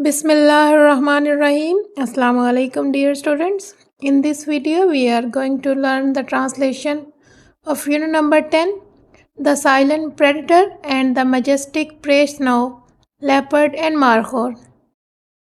Bismillahirrahmanirrahim. Assalamu alaikum, dear students. In this video, we are going to learn the translation of unit number 10, The Silent Predator and the Majestic Prey Snow, Leopard and Markhor.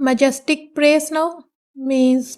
Majestic prey snow means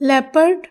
Leopard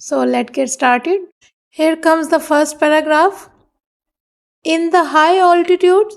So let's get started. Here comes the first paragraph. In the high altitudes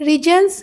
regions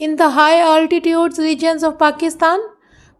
In the high altitudes regions of Pakistan,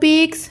peaks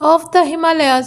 of the Himalayas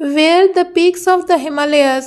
Where the peaks of the Himalayas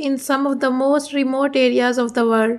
in some of the most remote areas of the world.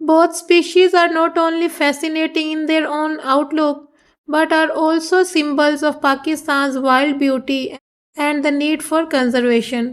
Both species are not only fascinating in their own outlook, but are also symbols of Pakistan's wild beauty and the need for conservation.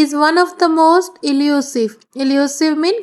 is one of the most elusive mean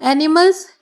animals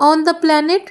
on the planet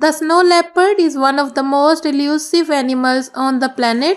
The snow leopard is one of the most elusive animals on the planet.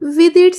With its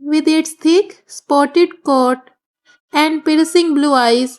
With its thick spotted coat and piercing blue eyes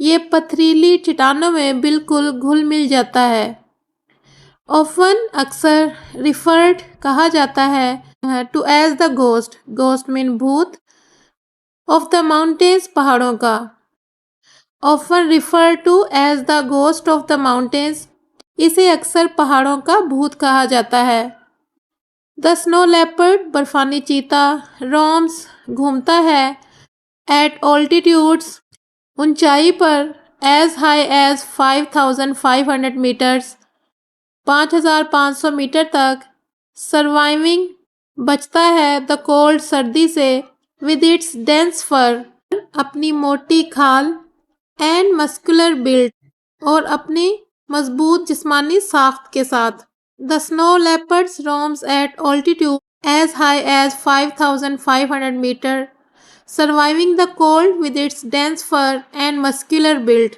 یہ پتھریلی چٹانوں میں بالکل گھل مل جاتا ہے۔ often اکثر referred کہا جاتا ہے to as the ghost mean بھوت of the mountains پہاڑوں کا۔ often referred to as the ghost of the mountains اسے اکثر پہاڑوں کا بھوت کہا جاتا ہے۔ the snow leopard برفانی چیتا roams گھومتا ہے at altitudes اونچائی پر as high as 5,500 meters 5,500 metre تک surviving بچتا ہے the cold سردی سے with its dense fur اپنی موٹی کھال and muscular build اور اپنی مضبوط جسمانی ساخت کے ساتھ۔ the snow leopards roams at altitude as high as 5,500 meter surviving the cold with its dense fur and muscular build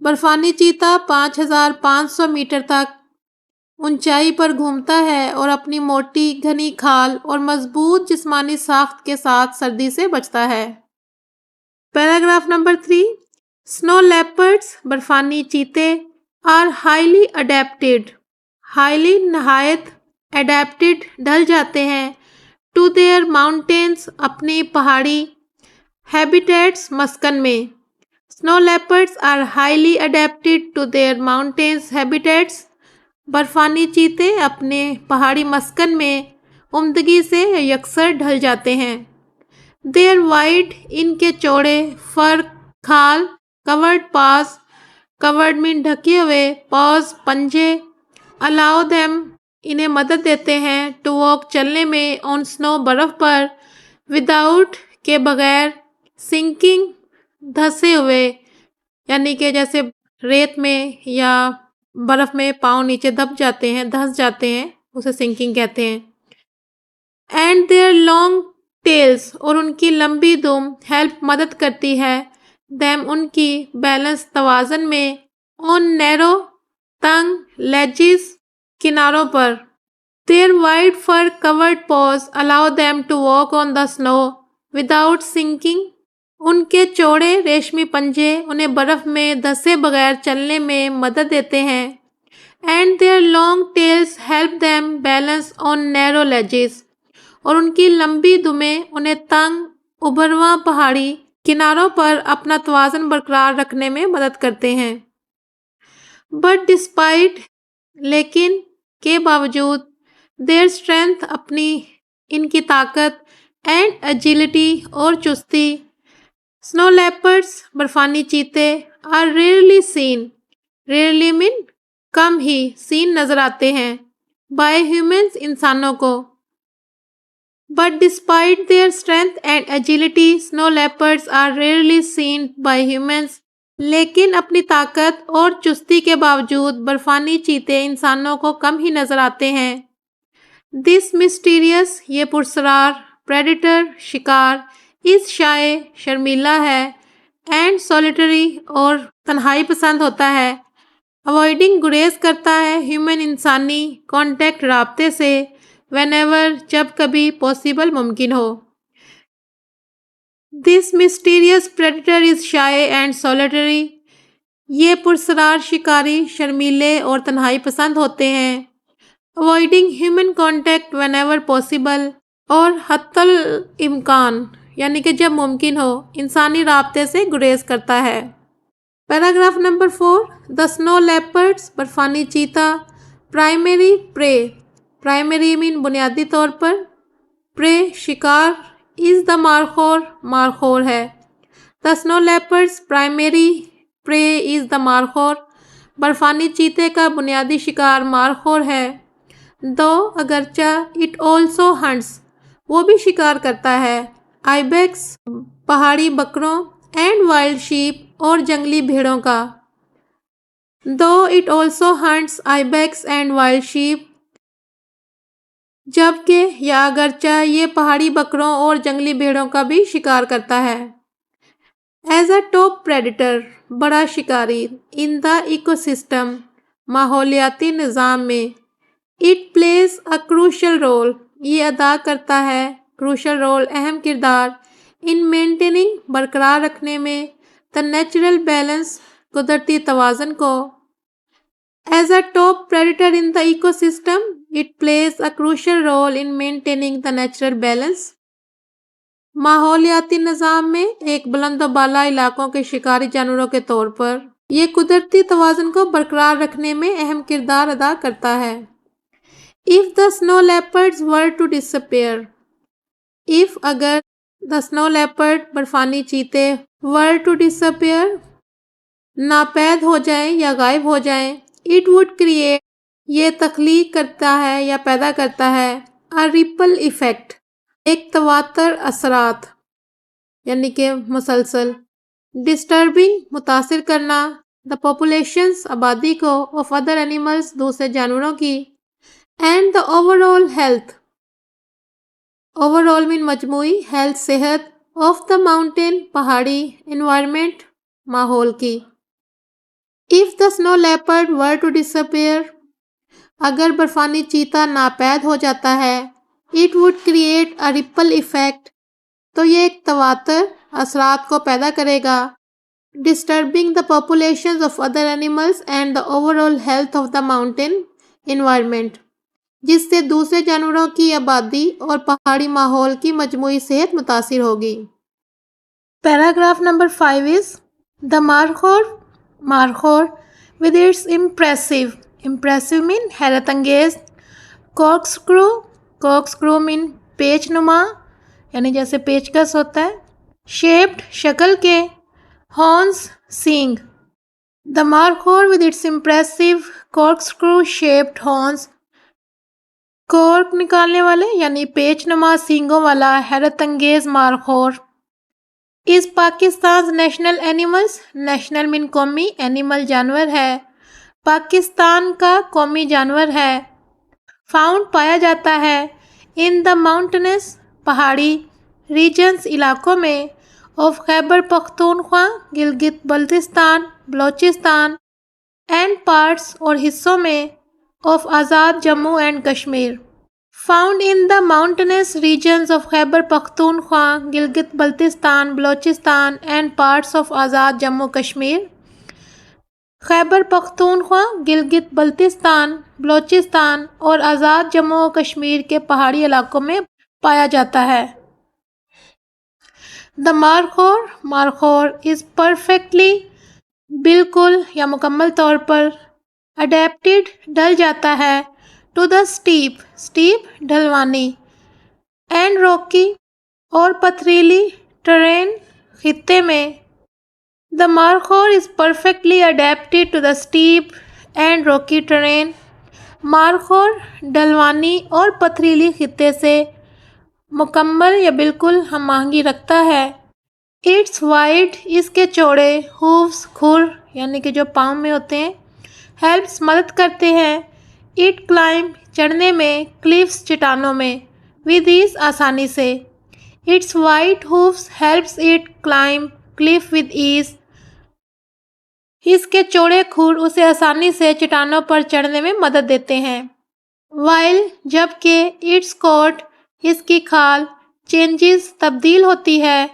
برفانی چیتا 5,500 میٹر تک اونچائی پر گھومتا ہے اور اپنی موٹی گھنی کھال اور مضبوط جسمانی ساخت کے ساتھ سردی سے بچتا ہے۔ پیراگراف نمبر 3 snow leopards برفانی چیتے are highly adapted نہایت adapted ڈھل جاتے ہیں to their mountains اپنی پہاڑی habitats مسکن میں۔ snow leopards are highly adapted to their mountains habitats برفانی چیتے اپنے پہاڑی مسکن میں عمدگی سے یکسر ڈھل جاتے ہیں۔ their wide ان کے چوڑے fur کھال covered paws covered mean ڈھکے ہوئے paws پنجے allow them انہیں مدد دیتے ہیں to walk چلنے میں on snow برف پر without کے بغیر sinking دھسے ہوئے یعنی کہ جیسے ریت میں یا برف میں پاؤں نیچے دب جاتے ہیں دھس جاتے ہیں اسے sinking کہتے ہیں۔ and their long tails اور ان کی لمبی دم help مدد کرتی ہے them ان کی بیلنس توازن میں on narrow تنگ ledges کناروں پر۔ their wide fur covered paws allow them to walk on the snow without sinking ان کے چوڑے ریشمی پنجے انہیں برف میں دھسے بغیر چلنے میں مدد دیتے ہیں۔ and their long tails help them balance on narrow ledges اور ان کی لمبی دمیں انہیں تنگ ابھرواں پہاڑی کناروں پر اپنا توازن برقرار رکھنے میں مدد کرتے ہیں۔ but despite لیکن کے باوجود their strength اپنی ان کی طاقت and agility اور چستی snow leopards برفانی چیتے are rarely mean come he seen نظر آتے ہیں by humans انسانوں کو۔ but despite their strength and agility snow leopards are rarely seen by humans لیکن اپنی طاقت اور چستی کے باوجود برفانی چیتے انسانوں کو کم ہی نظر آتے ہیں۔ this mysterious یہ پراسرار predator شکار is shy شرمیلا ہے and solitary اور تنہائی پسند ہوتا ہے avoiding گریز کرتا ہے human انسانی contact رابطے سے whenever جب کبھی possible ممکن ہو۔ this mysterious predator is shy and solitary یہ پراسرار شکاری شرمیلے اور تنہائی پسند ہوتے ہیں avoiding human contact whenever possible اور حتی الامکان یعنی کہ جب ممکن ہو انسانی رابطے سے گریز کرتا ہے۔ Paragraph number 4 the snow leopards برفانی چیتا primary prey mean بنیادی طور پر prey شکار is the مارخور ہے۔ the snow leopards primary prey is the Markhor برفانی چیتے کا بنیادی شکار مارخور ہے though اگرچہ it also hunts وہ بھی شکار کرتا ہے ibex پہاڑی بکروں and wild sheep اور جنگلی بھیڑوں کا۔ though it also hunts ibex and wild sheep جبکہ یا اگرچہ یہ پہاڑی بکروں اور جنگلی بھیڑوں کا بھی شکار کرتا ہے۔ as a top predator بڑا شکاری in the ecosystem ماحولیاتی نظام میں it plays a crucial role یہ ادا کرتا ہے crucial role اہم کردار in maintaining برقرار رکھنے میں the natural balance, قدرتی توازن کو. As a top predator in the ecosystem, it plays a crucial role in maintaining the natural balance. ماحولیاتی نظام میں ایک بلند و بالا علاقوں کے شکاری جانوروں کے طور پر یہ قدرتی توازن کو برقرار رکھنے میں اہم کردار ادا کرتا ہے. If the snow leopards were to disappear, if اگر the snow leopard برفانی چیتے were to disappear ناپید ہو جائیں یا غائب ہو جائیں, it would create یہ تخلیق کرتا ہے یا پیدا کرتا ہے a ripple effect ایک تواتر اثرات یعنی کہ مسلسل, disturbing متاثر کرنا the populations آبادی کو of other animals دوسرے جانوروں کی and the overall health overall mean مجموعی health صحت of the mountain پہاڑی environment ماحول کی. If the snow leopard were to disappear اگر برفانی چیتا ناپید ہو جاتا ہے it would create a ripple effect تو یہ ایک تواتر اثرات کو پیدا کرے گا disturbing the populations of other animals and the overall health of the mountain environment جس سے دوسرے جانوروں کی آبادی اور پہاڑی ماحول کی مجموعی صحت متاثر ہوگی. Paragraph number 5 is the markhor with its impressive mean حیرت انگیز, corkscrew mean پیچ نما یعنی جیسے پیچکس ہوتا ہے, shaped شکل کے, horns saying. The markhor with its impressive corkscrew shaped horns کورک نکالنے والے یعنی پیچ نما سینگوں والا حیرت انگیز مارخور is پاکستان's national animals. نیشنل مین قومی, اینیمل جانور ہے, پاکستان کا قومی جانور ہے. فاؤنڈ پایا جاتا ہے in the mountainous پہاڑی regions علاقوں میں of Khyber Pakhtunkhwa Gilgit Baltistan Balochistan and parts اور حصوں میں of Azad Jammu and Kashmir. Found in the mountainous regions of Khyber Pakhtunkhwa Gilgit Baltistan Balochistan and parts of آزاد جموں کشمیر. خیبر پختونخوا گلگت بلتستان بلوچستان اور آزاد جموں و کشمیر کے پہاڑی علاقوں میں پایا جاتا ہے. The markhor is perfectly بالکل یا مکمل طور پر adapted ڈھل جاتا ہے to the steep ڈھلوانی and rocky اور پتھریلی terrain خطے میں. The markhor is perfectly adapted to the steep and rocky terrain. Markhor ڈھلوانی اور پتھریلی خطے سے مکمل یا بالکل ہم آہنگی رکھتا ہے. It's wide اس کے چوڑے, hooves کھر یعنی کہ جو پاؤں میں ہوتے ہیں, helps مدد کرتے ہیں, it climb چڑھنے میں, cliffs چٹانوں میں, with ease آسانی سے. Its wide hooves helps it climb cliff with ease. اس کے چوڑے کھر اسے آسانی سے چٹانوں پر چڑھنے میں مدد دیتے ہیں. While جبکہ its coat اس کی کھال changes تبدیل ہوتی ہے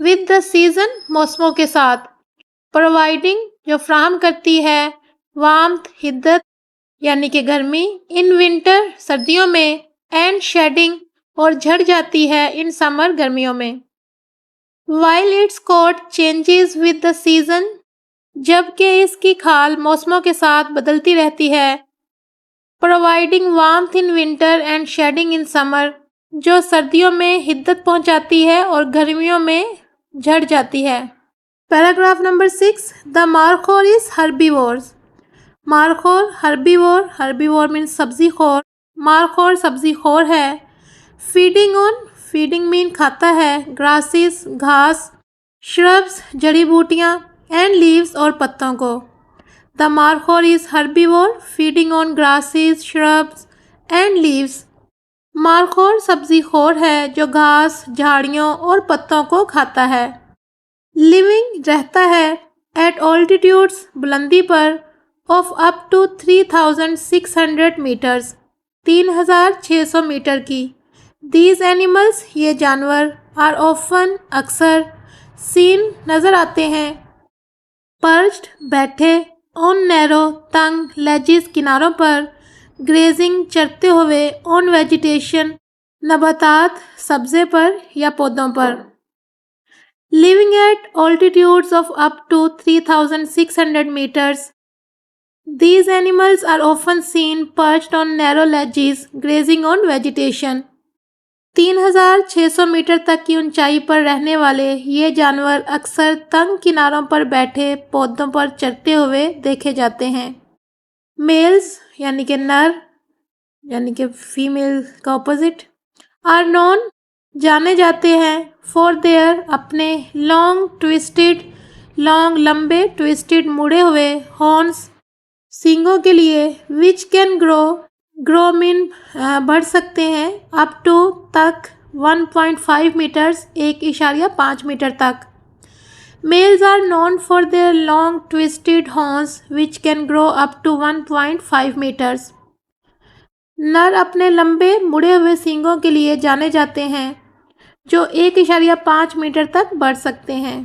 with the season موسموں کے ساتھ, providing جو فراہم کرتی ہے warmth حدت یعنی کہ گرمی in winter سردیوں میں and shedding اور جھڑ جاتی ہے in summer گرمیوں میں. While its coat changes with the season جبکہ اس کی کھال موسموں کے ساتھ بدلتی رہتی ہے, providing warmth in winter and shedding in summer جو سردیوں میں حدت پہنچاتی ہے اور گرمیوں میں جھڑ جاتی ہے. Paragraph number 6 The markhor is herbivores. Markhor herbivore means سبزی خور, مارخور سبزی خور ہے. feeding mean کھاتا ہے, grasses گھاس, shrubs جڑی بوٹیاں and leaves اور پتوں کو. The markhor is herbivore feeding on grasses, shrubs and leaves. Markhor سبزی خور ہے جو گھاس جھاڑیوں اور پتوں کو کھاتا ہے. living رہتا ہے at altitudes بلندی پر of up to 3600 meters 3600 metre کی. These animals یہ جانور are often اکثر seen نظر آتے ہیں perched بیٹھے, on narrow تنگ ledges کناروں پر, grazing چرتے ہوئے, on vegetation نباتات سبزے پر یا پودوں پر. Living at altitudes of up to 3,600 meters, these animals are often seen perched on narrow ledges, grazing on vegetation. 3,600 metre تک کی اونچائی پر رہنے والے یہ جانور اکثر تنگ کناروں پر بیٹھے پودوں پر چرتے ہوئے دیکھے جاتے ہیں. میلز یعنی کہ نر یعنی کہ فیمیل کا اپوزٹ, آر نون جانے جاتے ہیں, فور دیئر اپنے لانگ لمبے ٹویسٹڈ مڑے ہوئے ہارنس سینگوں کے لیے, وچ کین گرو مین بڑھ سکتے ہیں, اپ ٹو تک 1.5 میٹرز 1.5 میٹر تک. Males are known for their long twisted horns which can grow up to 1.5 meters. نر اپنے لمبے مڑے ہوئے سینگوں کے لیے جانے جاتے ہیں جو 1.5 میٹر تک بڑھ سکتے ہیں.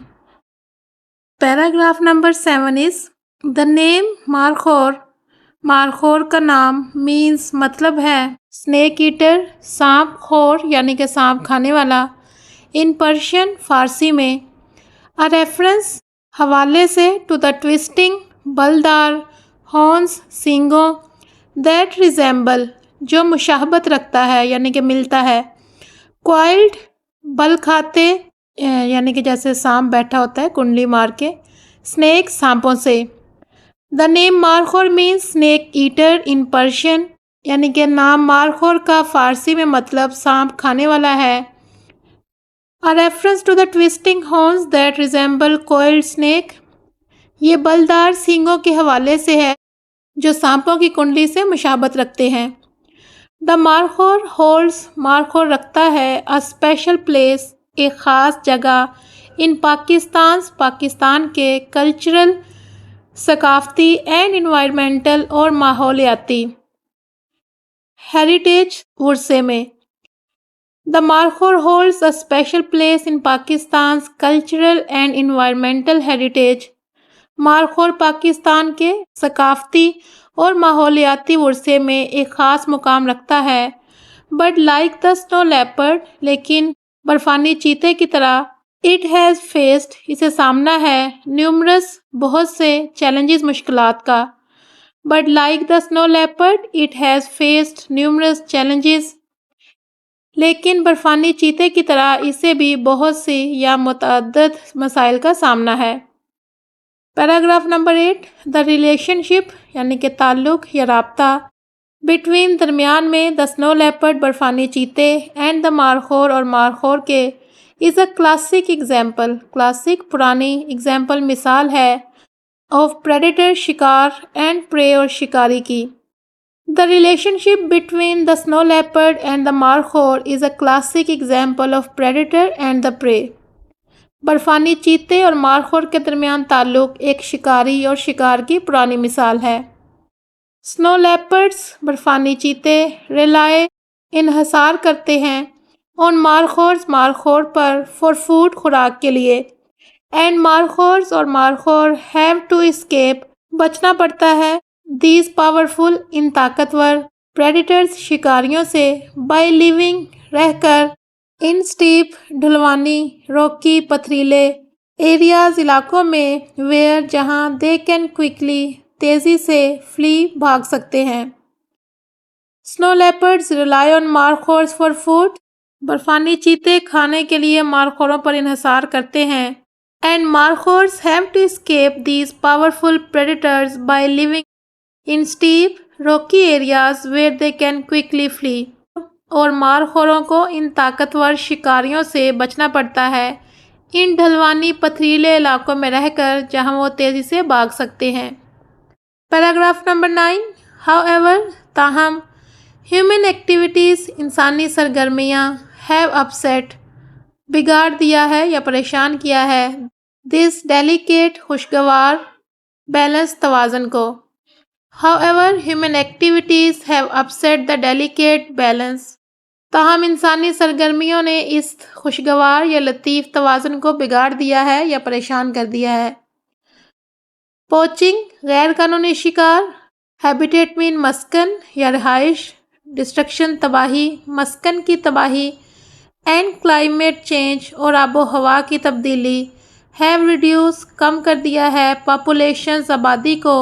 Paragraph number 7 is the name Markhor. Markhor کا نام means مطلب ہے snake eater سانپ خور یعنی کہ سانپ کھانے والا. in Persian فارسی میں. a reference حوالے سے to the twisting بلدار horns سینگوں that resemble جو مشابہت رکھتا ہے یعنی کہ ملتا ہے. coiled بل کھاتے یعنی کہ جیسے سانپ بیٹھا ہوتا ہے کنڈلی مار کے. snake سانپوں سے. the name Markhor means snake eater in Persian یعنی کہ نام مارخور کا فارسی میں مطلب سانپ کھانے والا ہے. a reference to the twisting horns that resemble coiled snake یہ بلدار سینگوں کے حوالے سے ہے جو سانپوں کی کنڈلی سے مشابہت رکھتے ہیں. the مارخور holds مارخور رکھتا ہے a special place ایک خاص جگہ in پاکستان کے کلچرل ثقافتی اینڈ انوائرمنٹل اور ماحولیاتی ہیریٹیج ورثے میں. the Markhor holds a special place in Pakistan's cultural and environmental heritage Markhor Pakistan کے ثقافتی اور ماحولیاتی ورثے میں ایک خاص مقام رکھتا ہے. but like the snow leopard لیکن برفانی چیتے کی طرح it has faced اسے سامنا ہے numerous بہت سے challenges مشکلات کا. but like the snow leopard it has faced numerous challenges لیکن برفانی چیتے کی طرح اسے بھی بہت سی یا متعدد مسائل کا سامنا ہے. پیراگراف نمبر 8 the relationship یعنی کہ تعلق یا رابطہ between درمیان میں the snow leopard برفانی چیتے and the مارخور اور مارخور کے is a classic example classic پرانی example مثال ہے of predator شکار and prey اور شکاری کی. The relationship between the snow leopard and the markhor is a classic example of predator and the prey. برفانی چیتے اور مارخور کے درمیان تعلق ایک شکاری اور شکار کی پرانی مثال ہے. snow leopards برفانی چیتے rely انحصار کرتے ہیں on markhors Markhor per for food خوراک کے لیے and markhors اور مارخور have to escape بچنا پڑتا ہے these powerful ان طاقتور predators شکاریوں سے by living رہ کر in steep ڈھلوانی روکی پتھریلے areas علاقوں میں where جہاں they can quickly تیزی سے flee بھاگ سکتے ہیں. snow leopards rely on markhors for food برفانی چیتے کھانے کے لیے مارخوروں پر انحصار کرتے ہیں and markhors have to escape these powerful predators by living in steep rocky areas where they can quickly flee اور مارخوروں کو ان طاقتور شکاریوں سے بچنا پڑتا ہے ان ڈھلوانی پتھریلے علاقوں میں رہ کر جہاں وہ تیزی سے بھاگ سکتے ہیں. پیراگراف نمبر 9 however تاہم human activities انسانی سرگرمیاں have upset بگاڑ دیا ہے یا پریشان کیا ہے this delicate خوشگوار بیلنس توازن کو. however human activities have upset the delicate balance تاہم انسانی سرگرمیوں نے اس خوشگوار یا لطیف توازن کو بگاڑ دیا ہے یا پریشان کر دیا ہے. پوچنگ غیر قانونی شکار، ہیبیٹیٹ مین مسکن یا رہائش، ڈسٹرکشن تباہی، مسکن کی تباہی، اینڈ کلائمیٹ چینج اور آب و ہوا کی تبدیلی، ہیو ریڈیوس کم کر دیا ہے، پاپولیشنز آبادی کو،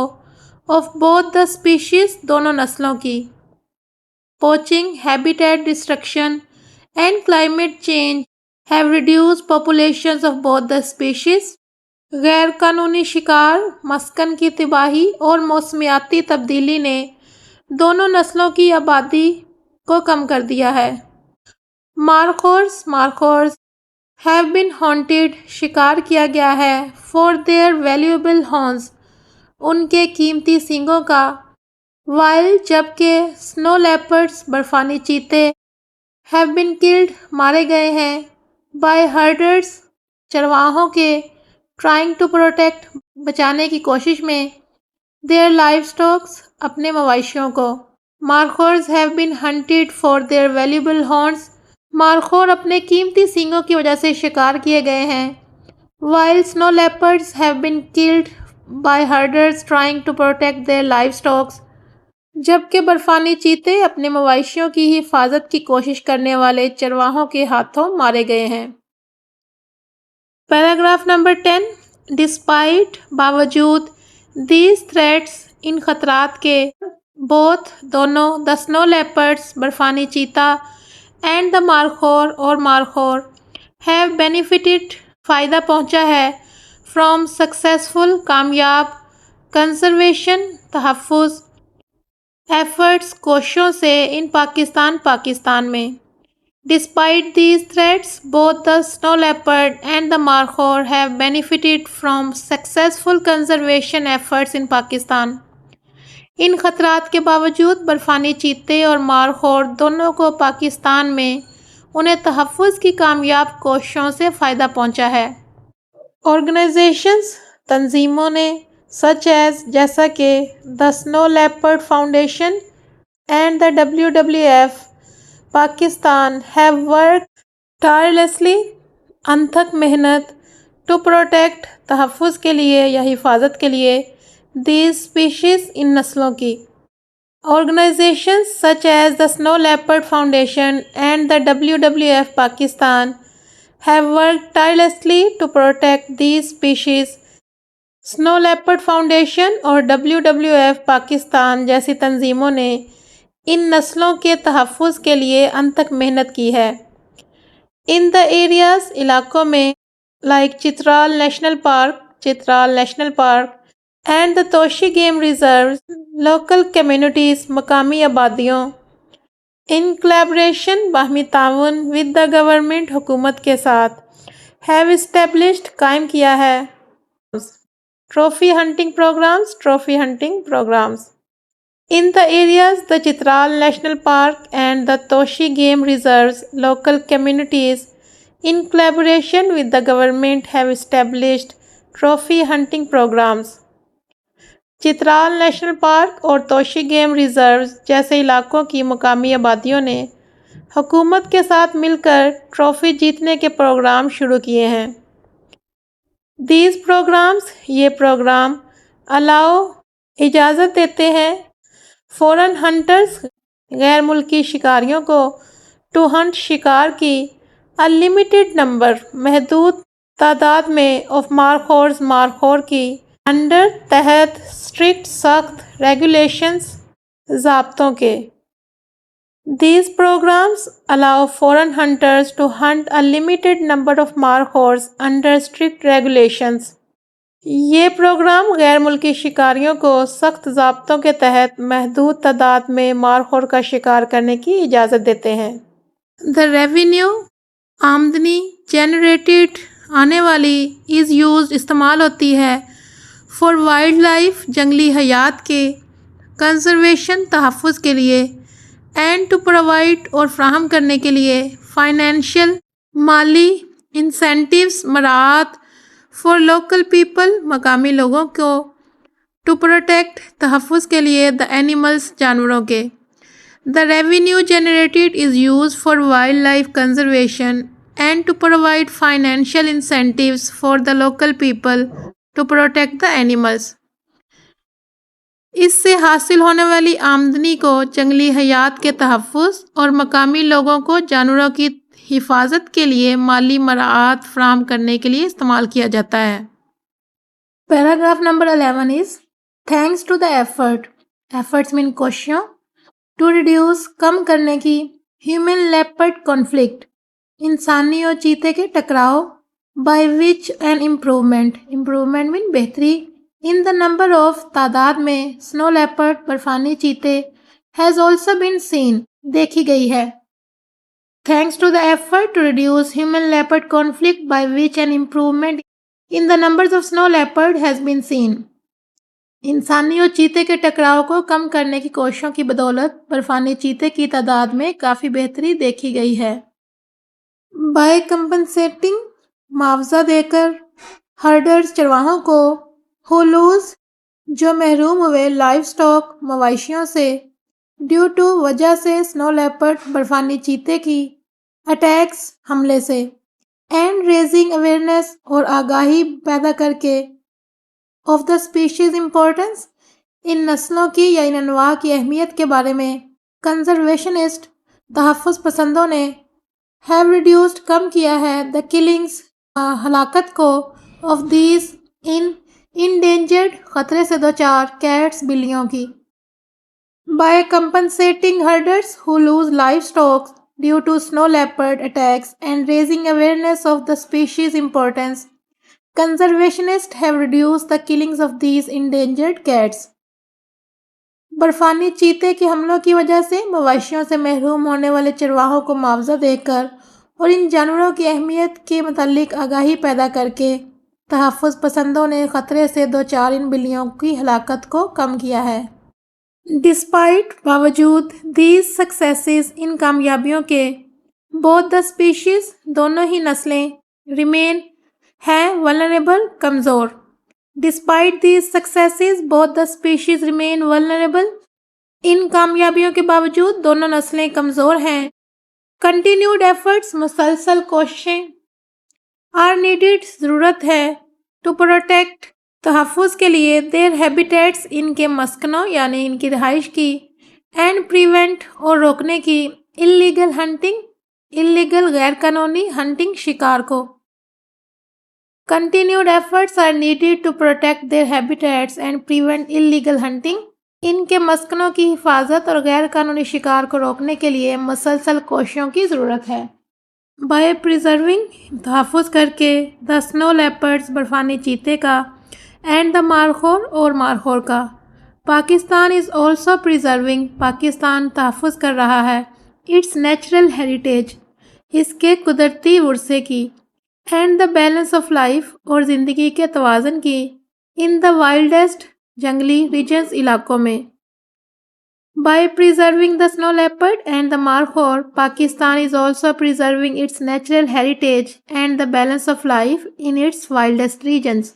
آف بوتھ دا اسپیشیز دونوں نسلوں کی۔ Poaching, habitat destruction and climate change have reduced populations of both the species. غیر قانونی شکار، مسکن کی تباہی اور موسمیاتی تبدیلی نے دونوں نسلوں کی آبادی کو کم کر دیا ہے۔ مارخورز ہیو بین ہانٹڈ شکار کیا گیا ہے، فار دیئر ویلیوبل ہارنز ان کے قیمتی سینگوں کا، وائل جبکہ سنو لیپرڈز برفانی چیتے، ہیو بین کلڈ مارے گئے ہیں، بائی ہرڈرز چرواہوں کے، ٹرائنگ ٹو پروٹیکٹ بچانے کی کوشش میں، دیئر لائیو اسٹاکس اپنے مویشیوں کو۔ Markhors have been hunted for their valuable horns markhor اپنے قیمتی سینگوں کی وجہ سے شکار کیے گئے ہیں، while snow leopards have been killed by herders trying to protect their livestocks جبکہ برفانی چیتے اپنے مویشیوں کی حفاظت کی کوشش کرنے والے چرواہوں کے ہاتھوں مارے گئے ہیں۔ پیراگراف نمبر 10 ڈسپائٹ باوجود دیز تھریٹس ان خطرات کے، بوتھ دونوں، دا سنو لیپرڈز برفانی چیتا اینڈ دا مارخور اور مارخور، ہیو بینیفٹڈ فائدہ پہنچا ہے، فرام سکسیسفل کامیاب، کنزرویشن تحفظ، ایفرٹس کوششوں سے، ان پاکستان میں۔ Despite these threats, both the snow leopard and the markhor have benefited from successful conservation efforts in Pakistan. ان خطرات کے باوجود برفانی چیتے اور مارخور دونوں کو پاکستان میں انہیں تحفظ کی کامیاب کوششوں سے فائدہ پہنچا ہے۔ آرگنائزیشنز تنظیموں نے such as جیسا کہ the Snow Leopard Foundation and the WWF Pakistan have worked tirelessly انتھک محنت to protect تحفظ کے لیے یا حفاظت کے لیے these species ان نسلوں کی۔ Organizations such as the Snow Leopard Foundation and the WWF Pakistan have worked tirelessly to protect these species. سنو لیپرڈ فاؤنڈیشن اور WWF پاکستان جیسی تنظیموں نے ان نسلوں کے تحفظ کے لیے انتھک محنت کی ہے۔ ان دا ایریاز علاقوں میں، like Chitral national park and the Toshi game reserve, local communities مقامی آبادیوں، ان کولیبریشن باہمی تعاون، ود دا گورنمنٹ حکومت کے ساتھ، ہیو اسٹیبلشڈ قائم کیا ہے، trophy hunting programmes in the areas the Chitral National Park and the Toshi Game Reserves. Local communities in collaboration with the government have established trophy hunting programs. Chitral national park اور توشی game reserves جیسے علاقوں کی مقامی آبادیوں نے حکومت کے ساتھ مل کر ٹرافی جیتنے کے پروگرام شروع کیے ہیں۔ These programs یہ پروگرام اجازت دیتے ہیں فورن ہنٹرز غیر ملکی شکاریوں کو ٹو ہنٹ شکار کی انلمیٹڈ نمبر محدود تعداد میں آف مارخور کی انڈر تحت اسٹرکٹ سخت ریگولیشنز ضابطوں کے۔ These programs allow foreign hunters to hunt a limited number of markhors under strict regulations. یہ پروگرام غیر ملکی شکاریوں کو سخت ضابطوں کے تحت محدود تعداد میں مارخور کا شکار کرنے کی اجازت دیتے ہیں۔ The revenue آمدنی generated آنے والی is used استعمال ہوتی ہے for wildlife جنگلی حیات کے conservation تحفظ کے لیے and to provide اور فراہم کرنے کے لیے financial مالی incentives مراعات for local people مقامی لوگوں کو to protect تحفظ کے لیے the animals جانوروں کے۔ The revenue generated is used for wildlife conservation and to provide financial incentives for the local people to protect the animals. اس سے حاصل ہونے والی آمدنی کو جنگلی حیات کے تحفظ اور مقامی لوگوں کو جانوروں کی حفاظت کے لیے مالی مراعات فراہم کرنے کے لیے استعمال کیا جاتا ہے۔ Paragraph number 11 is thanks to the efforts mean کوششوں to reduce کم کرنے کی human leopard conflict انسانی اور چیتے کے ٹکراؤ by which an improvement mean بہتری in the number of تعداد میں snow leopard برفانی چیتے has also been seen دیکھی گئی ہے۔ Thanks to the effort to reduce human leopard conflict by which an improvement in the numbers of snow leopard has been seen انسانی اور چیتے کے ٹکراؤ کو کم کرنے کی کوششوں کی بدولت برفانی چیتے کی تعداد میں کافی بہتری دیکھی گئی ہے۔ by compensating معاوضہ دے کر ہرڈرز چرواہوں کو who lose جو محروم ہوئے لائف سٹاک مویشیوں سے ڈیو ٹو وجہ سے سنو لیپرڈ برفانی چیتے کی اٹیکس حملے سے اینڈ ریزنگ اویئرنیس اور آگاہی پیدا کر کے of the species importance in نسلوں کی یا ان انواع کی اہمیت کے بارے میں کنزرویشنسٹ تحفظ پسندوں نے ہیو ریڈیوسڈ کم کیا ہے دا کلنگس ہلاکت کو آف دیز ان انڈینجرڈ خطرے سے دوچار کیٹس بلیوں کی by compensating herders who lose livestock due to snow leopard attacks and raising awareness of the species' importance, conservationists have reduced the killings of these endangered cats. برفانی چیتے کے حملوں کی وجہ سے مویشیوں سے محروم ہونے والے چرواہوں کو معاوضہ دے کر اور ان جانوروں کی اہمیت کے متعلق آگاہی پیدا کر کے تحفظ پسندوں نے خطرے سے دوچار ان بلیوں کی ہلاکت کو کم کیا ہے۔ ڈسپائٹ باوجود دیز سکسیسز ان کامیابیوں کے بوتھ دا اسپیشیز دونوں ہی نسلیں ریمین ہیں ولنریبل کمزور despite these successes both the species remain vulnerable ان کامیابیوں کے باوجود دونوں نسلیں کمزور ہیں۔ کنٹینیوڈ ایفرٹس مسلسل کوششیں آر نیڈیڈ ضرورت ہے ٹو پروٹیکٹ تحفظ کے لیے دیر ہیبیٹیٹس ان کے مسکنوں یعنی ان کی رہائش کی اینڈ پریونٹ اور روکنے کی انلیگل ہنٹنگ انلیگل غیر قانونی ہنٹنگ شکار کو۔ Continued efforts are needed to protect their habitats and prevent illegal hunting ان کے مسکنوں کی حفاظت اور غیر قانونی شکار کو روکنے کے لیے مسلسل کوششوں کی ضرورت ہے۔ بائی پریزرونگ تحفظ کر کے دا سنو لیپرڈز برفانی چیتے کا اینڈ دا مارخور اور مارخور کا پاکستان از آلسو پریزرونگ پاکستان تحفظ کر رہا ہے اٹس نیچرل ہیریٹیج اس کے قدرتی ورثے کی and the balance of life اور زندگی کے توازن کی ان دا وائلڈسٹ جنگلی ریجنز علاقوں میں۔ By preserving the snow leopard and the markhor Pakistan is also preserving its natural heritage and the balance of life in its wildest regions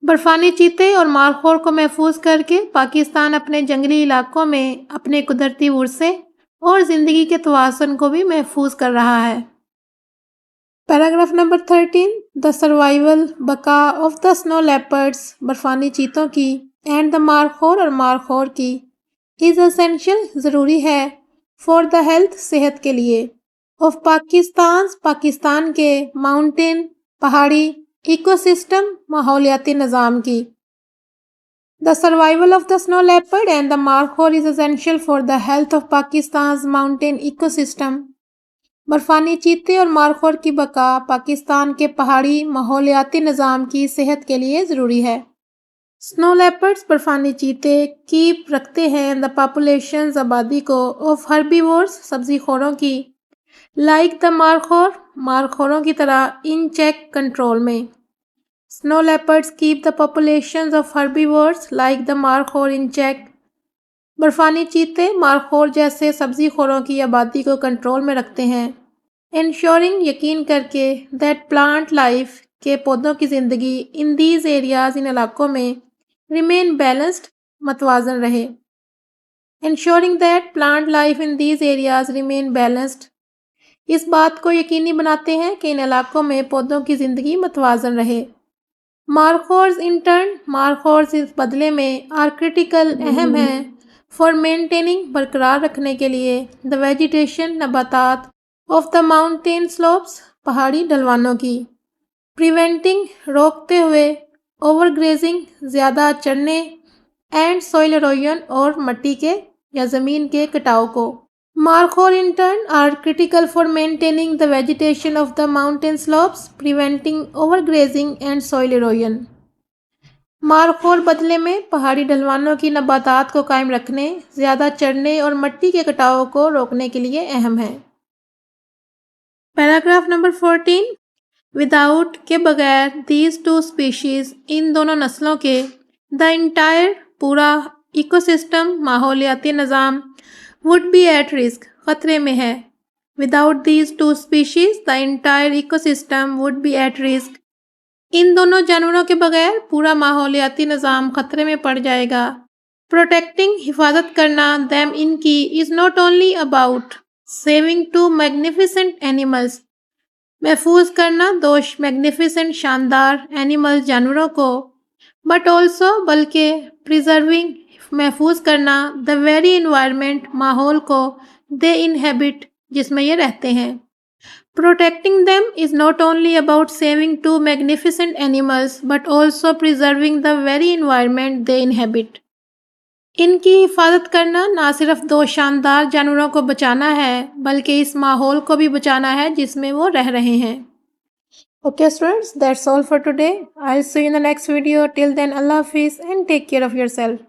برفانی چیتے اور مارخور کو محفوظ کر کے پاکستان اپنے جنگلی علاقوں میں اپنے قدرتی ورثے اور زندگی کے توازن کو بھی محفوظ کر رہا ہے۔ پیراگراف نمبر 13 دا سروائیول بقا آف دا سنو لیپرڈز برفانی چیتوں کی اینڈ دا مارخور اور مارخور کی از اسینشیل ضروری ہے فار دا ہیلتھ صحت کے لیے آف پاکستان کے ماؤنٹین پہاڑی ایکو سسٹم ماحولیاتی نظام کی۔ دا survival of the snow leopard and the markhor is essential for the health of Pakistan's mountain ecosystem برفانی چیتے اور مارخور کی بقا پاکستان کے پہاڑی ماحولیاتی نظام کی صحت کے لیے ضروری ہے۔ سنو لیپرڈز برفانی چیتے کیپ رکھتے ہیں دا پاپولیشنز آبادی کو آف ہربیورز سبزی خوروں کی لائک دا مارخور مارخوروں کی طرح ان چیک کنٹرول میں۔ Snow leopards keep the populations of herbivores like the markhor in check برفانی چیتے مارخور جیسے سبزی خوروں کی آبادی کو کنٹرول میں رکھتے ہیں۔ انشورنگ یقین کر کے دیٹ پلانٹ لائف کے پودوں کی زندگی ان دیز ایریاز ان علاقوں میں ریمین بیلنسڈ متوازن رہے۔ Ensuring that plant life in these areas remain balanced اس بات کو یقینی بناتے ہیں کہ ان علاقوں میں پودوں کی زندگی متوازن رہے۔ مارخورز ان ٹرن مارخورز اس بدلے میں آر کریٹیکل اہم ہیں فار مینٹیننگ برقرار رکھنے کے لیے دا ویجیٹیشن نباتات آف دا ماؤنٹین سلوپس پہاڑی ڈھلوانوں کی پریونٹنگ روکتے ہوئے اوور گریزنگ زیادہ چڑھنے اینڈ سوئل ایروژن اور مٹی کے یا زمین کے کٹاؤ کو Markhor in turn our critical for maintaining the vegetation of the mountain slopes preventing over grazing and soil erosion Markhor بدلے میں پہاڑی ڈھلوانوں کی نباتات کو قائم رکھنے زیادہ چڑھنے اور مٹی کے کٹاؤ کو روکنے کے لیے اہم ہے۔ پیراگراف نمبر 14 وداؤٹ کے بغیر دیز ٹو اسپیشیز ان دونوں نسلوں کے دا انٹائر پورا ایکو سسٹم ماحولیاتی نظام وڈ بی ایٹ رسک خطرے میں ہے۔ Without these two species the entire ecosystem would be at risk ان دونوں جانوروں کے بغیر پورا ماحولیاتی نظام خطرے میں پڑ جائے گا۔ پروٹیکٹنگ حفاظت کرنا them ان کی is not only about saving two magnificent animals محفوظ کرنا دو میگنیفیسنٹ شاندار اینیمل جانوروں کو بٹ آلسو بلکہ پریزرونگ محفوظ کرنا دا ویری انوائرمنٹ ماحول کو دے انہیبٹ جس میں یہ رہتے ہیں۔ Protecting them is not only about saving two magnificent animals but also preserving the very environment they inhabit ان کی حفاظت کرنا نہ صرف دو شاندار جانوروں کو بچانا ہے بلکہ اس ماحول کو بھی بچانا ہے جس میں وہ رہ رہے ہیں۔ Okay students, that's all for today. I'll see you in the next video. Till then, Allah Hafiz and take care of yourself.